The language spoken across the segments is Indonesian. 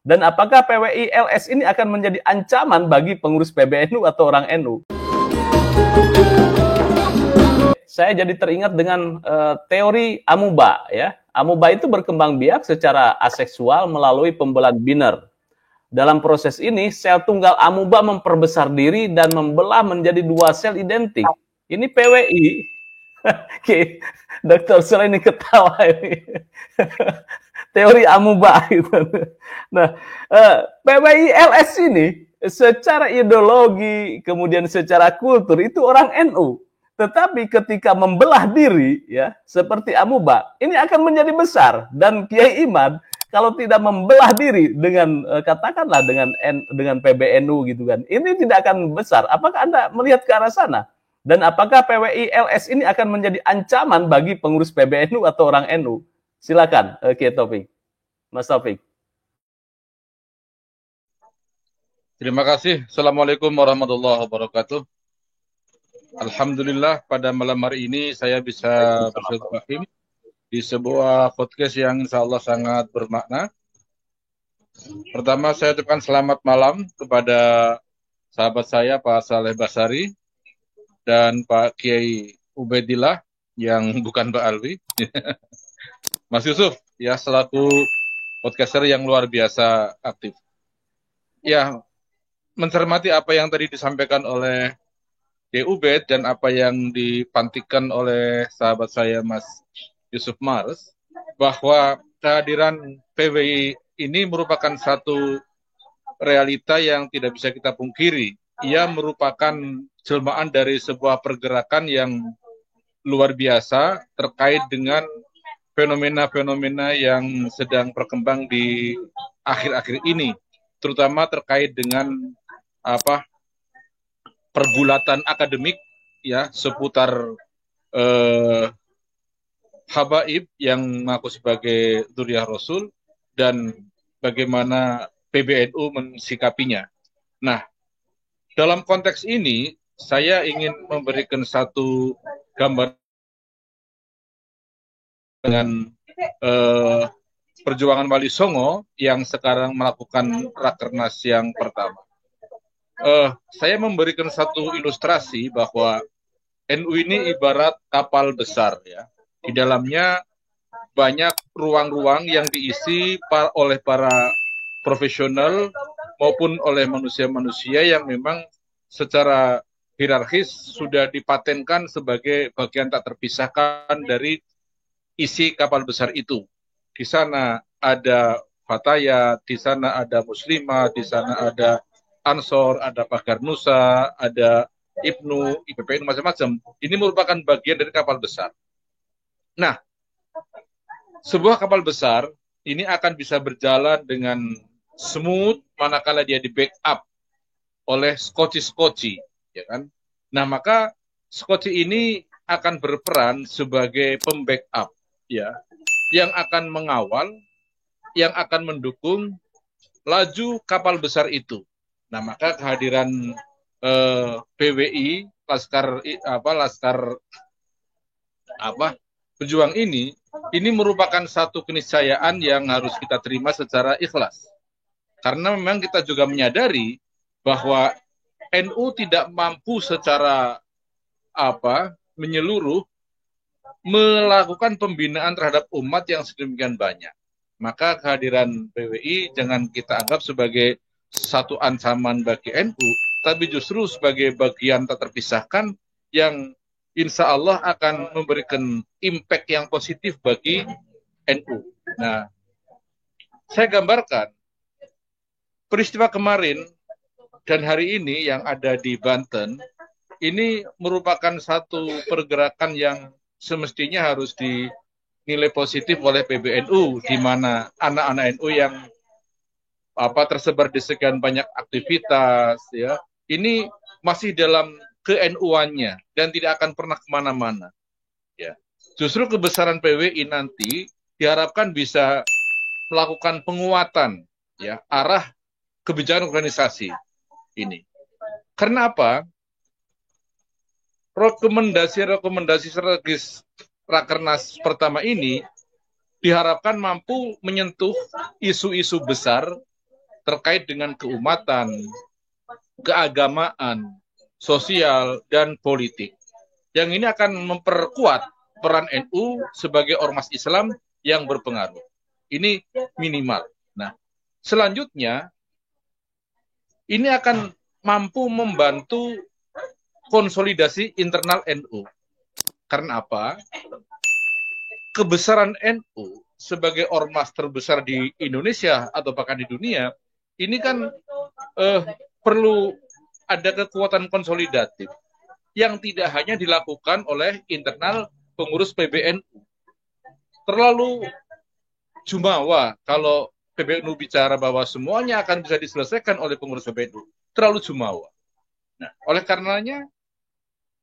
Dan apakah PWI LS ini akan menjadi ancaman bagi pengurus PBNU atau orang NU? Saya jadi teringat dengan teori amuba, ya. Amuba itu berkembang biak secara aseksual melalui pembelahan biner. Dalam proses ini, sel tunggal amuba memperbesar diri dan membelah menjadi dua sel identik. Ini PWI. Oke, Dr. Sel ini ketawa ini. Teori amuba gitu. Nah, PWI LS ini secara ideologi kemudian secara kultur itu orang NU. Tetapi ketika membelah diri ya seperti amuba, ini akan menjadi besar dan Kiai Iman kalau tidak membelah diri dengan katakanlah dengan PBNU gitu kan, ini tidak akan besar. Apakah Anda melihat ke arah sana? Dan apakah PWI LS ini akan menjadi ancaman bagi pengurus PBNU atau orang NU? Silakan, Taufik. Mas Taufik. Terima kasih. Assalamualaikum warahmatullahi wabarakatuh. Alhamdulillah pada malam hari ini saya bisa bersilaturahim di sebuah podcast yang insya Allah sangat bermakna. Pertama saya ucapkan selamat malam kepada sahabat saya Pak Saleh Basari dan Pak Kiai Ubaidillah yang bukan Pak Alwi. Mas Yusuf ya selaku podcaster yang luar biasa aktif. Ya, mencermati apa yang tadi disampaikan oleh Ubed dan apa yang dipantikan oleh sahabat saya Mas Yusuf Mars, bahwa kehadiran PWI ini merupakan satu realita yang tidak bisa kita pungkiri. Ia merupakan jelmaan dari sebuah pergerakan yang luar biasa terkait dengan fenomena-fenomena yang sedang berkembang di akhir-akhir ini, terutama terkait dengan pergulatan akademik ya seputar habaib yang mengaku sebagai dzurriyyah Rasul dan bagaimana PBNU mensikapinya. Nah, dalam konteks ini saya ingin memberikan satu gambar dengan perjuangan Wali Songo yang sekarang melakukan rakernas yang pertama. Saya memberikan satu ilustrasi bahwa NU ini ibarat kapal besar ya. Di dalamnya banyak ruang-ruang yang diisi oleh para profesional maupun oleh manusia-manusia yang memang secara hierarkis sudah dipatenkan sebagai bagian tak terpisahkan dari isi kapal besar itu. Di sana ada Fatayat, di sana ada Muslimah, di sana ada Ansor, ada Pagar Nusa, ada Ibnu, IPPN, macam-macam. Ini merupakan bagian dari kapal besar. Nah, sebuah kapal besar ini akan bisa berjalan dengan smooth manakala dia di backup oleh skoci-skoci, ya kan? Nah, maka skoci ini akan berperan sebagai pembackup, ya, yang akan mengawal, yang akan mendukung laju kapal besar itu. Nah, maka kehadiran PWI, Laskar Pejuang ini merupakan satu keniscayaan yang harus kita terima secara ikhlas. Karena memang kita juga menyadari bahwa NU tidak mampu secara menyeluruh melakukan pembinaan terhadap umat yang sedemikian banyak. Maka kehadiran PWI jangan kita anggap sebagai satu ancaman bagi NU, tapi justru sebagai bagian tak terpisahkan yang insya Allah akan memberikan impact yang positif bagi NU. Nah, saya gambarkan peristiwa kemarin dan hari ini yang ada di Banten, ini merupakan satu pergerakan yang semestinya harus dinilai positif oleh PBNU, di mana anak-anak NU yang tersebar di sekian banyak aktivitas, ya, ini masih dalam ke-NU-annya dan tidak akan pernah kemana-mana. Ya. Justru kebesaran PWI nanti diharapkan bisa melakukan penguatan, ya, arah kebijakan organisasi ini. Karena apa? Rekomendasi strategis Rakernas pertama ini diharapkan mampu menyentuh isu-isu besar terkait dengan keumatan, keagamaan, sosial, dan politik. Yang ini akan memperkuat peran NU sebagai ormas Islam yang berpengaruh. Ini minimal. Nah, selanjutnya ini akan mampu membantu konsolidasi internal NU. Karena apa? Kebesaran NU sebagai ormas terbesar di Indonesia atau bahkan di dunia, ini kan perlu ada kekuatan konsolidatif yang tidak hanya dilakukan oleh internal pengurus PBNU. Terlalu jumawa kalau PBNU bicara bahwa semuanya akan bisa diselesaikan oleh pengurus PBNU. Terlalu jumawa. Nah, oleh karenanya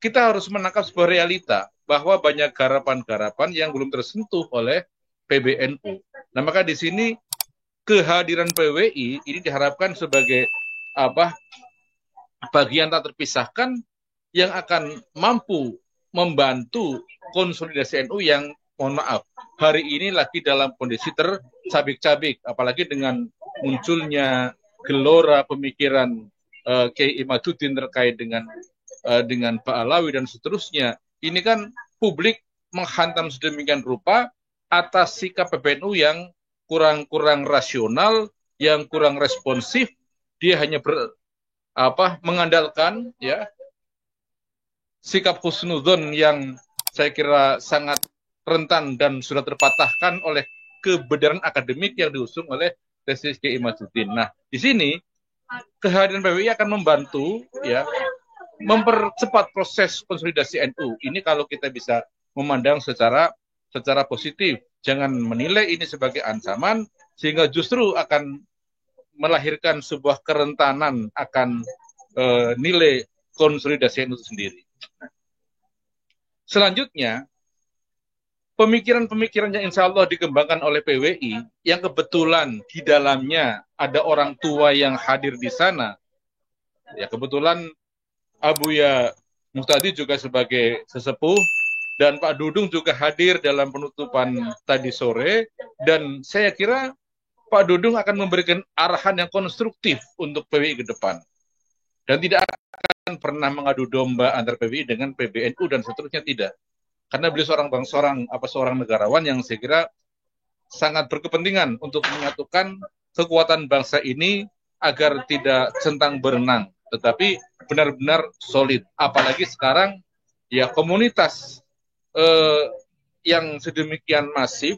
kita harus menangkap sebuah realita bahwa banyak garapan-garapan yang belum tersentuh oleh PBNU. Nah, maka di sini kehadiran PWI ini diharapkan sebagai bagian tak terpisahkan yang akan mampu membantu konsolidasi NU yang, mohon maaf, hari ini lagi dalam kondisi tercabik-cabik, apalagi dengan munculnya gelora pemikiran Kiai Imaduddin terkait dengan Pak Alawi dan seterusnya. Ini kan publik menghantam sedemikian rupa atas sikap PBNU yang kurang rasional, yang kurang responsif. Dia hanya mengandalkan ya sikap husnudzon yang saya kira sangat rentan dan sudah terpatahkan oleh kebenaran akademik yang diusung oleh tesis Kiai Imaduddin. Nah, di sini kehadiran PWI akan membantu ya mempercepat proses konsolidasi NU. Ini kalau kita bisa memandang secara positif. Jangan menilai ini sebagai ancaman, sehingga justru akan melahirkan sebuah kerentanan akan nilai konsolidasi NU itu sendiri. Selanjutnya, pemikiran-pemikiran yang insya Allah dikembangkan oleh PWI, yang kebetulan di dalamnya ada orang tua yang hadir di sana. Ya, kebetulan Abuya Muhtadi juga sebagai sesepuh, dan Pak Dudung juga hadir dalam penutupan tadi sore, dan saya kira Pak Dudung akan memberikan arahan yang konstruktif untuk PWI ke depan. Dan tidak akan pernah mengadu domba antara PWI dengan PBNU dan seterusnya, tidak. Karena beliau seorang negarawan yang saya kira sangat berkepentingan untuk menyatukan kekuatan bangsa ini agar tidak centang berenang, tetapi benar-benar solid. Apalagi sekarang ya komunitas yang sedemikian masif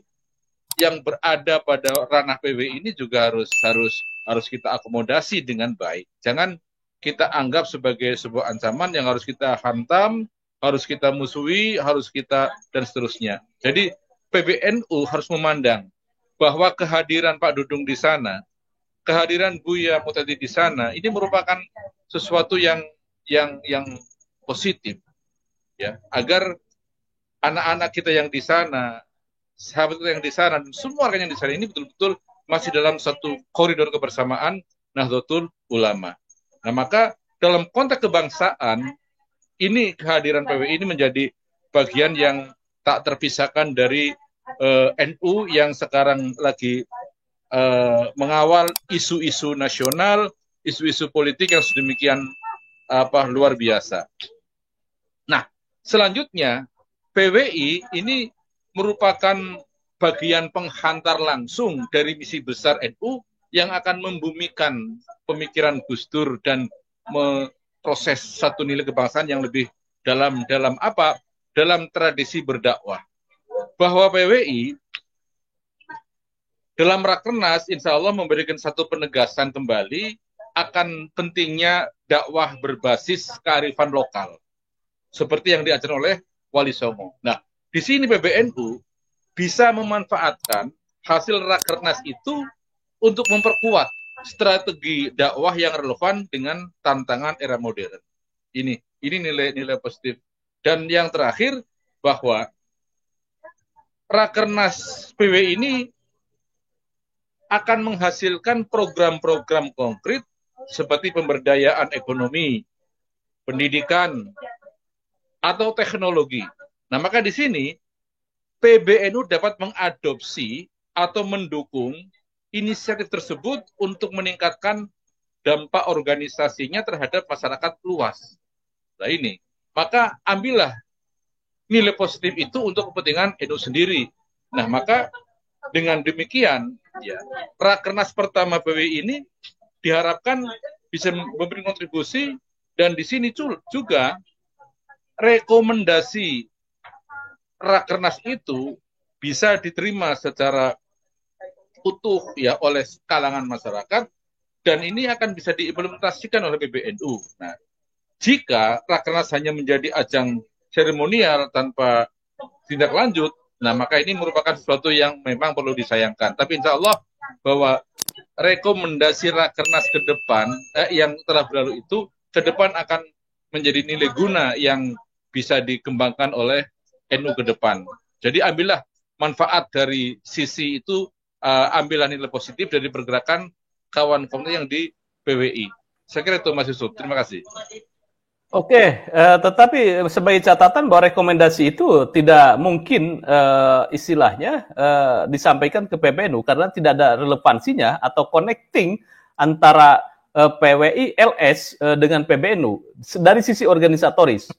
yang berada pada ranah PWI ini juga harus kita akomodasi dengan baik. Jangan kita anggap sebagai sebuah ancaman yang harus kita hantam, harus kita musuhi, harus kita dan seterusnya. Jadi PBNU harus memandang bahwa kehadiran Pak Dudung di sana, kehadiran Buya Muhtadi di sana, ini merupakan sesuatu yang positif, ya, agar anak-anak kita yang di sana, sahabat kita yang di sana, dan semua orang yang di sana ini betul-betul masih dalam satu koridor kebersamaan Nahdlatul Ulama. Nah, maka dalam konteks kebangsaan, ini kehadiran PWI ini menjadi bagian yang tak terpisahkan dari NU yang sekarang lagi mengawal isu-isu nasional, isu-isu politik yang sedemikian luar biasa. Nah, selanjutnya PWI ini merupakan bagian penghantar langsung dari misi besar NU yang akan membumikan pemikiran Gus Dur dan proses satu nilai kebangsaan yang lebih dalam tradisi berdakwah. Bahwa PWI dalam Rakernas insya Allah memberikan satu penegasan kembali akan pentingnya dakwah berbasis kearifan lokal, seperti yang diajarkan oleh Wali Songo. Nah, di sini PBNU bisa memanfaatkan hasil Rakernas itu untuk memperkuat strategi dakwah yang relevan dengan tantangan era modern. Ini nilai-nilai positif. Dan yang terakhir, bahwa Rakernas PWI ini akan menghasilkan program-program konkret seperti pemberdayaan ekonomi, pendidikan, atau teknologi. Nah, maka di sini PBNU dapat mengadopsi atau mendukung inisiatif tersebut untuk meningkatkan dampak organisasinya terhadap masyarakat luas. Nah ini, maka ambillah nilai positif itu untuk kepentingan NU sendiri. Nah maka dengan demikian, ya, Rakernas pertama PWI ini diharapkan bisa memberi kontribusi, dan di sini juga rekomendasi Rakernas itu bisa diterima secara utuh ya oleh kalangan masyarakat, dan ini akan bisa diimplementasikan oleh PBNU. Nah, jika Rakernas hanya menjadi ajang seremonial tanpa tindak lanjut, nah maka ini merupakan sesuatu yang memang perlu disayangkan. Tapi insya Allah bahwa rekomendasi Rakernas ke depan yang telah berlalu itu ke depan akan menjadi nilai guna yang bisa dikembangkan oleh NU ke depan. Jadi ambillah manfaat dari sisi itu, ambillah nilai positif dari pergerakan kawan-kawan yang di PWI. Saya kira itu Mas Yusuf. Terima kasih. Oke, tetapi sebagai catatan bahwa rekomendasi itu tidak mungkin istilahnya disampaikan ke PBNU karena tidak ada relevansinya atau connecting antara PWI LS dengan PBNU dari sisi organisatoris.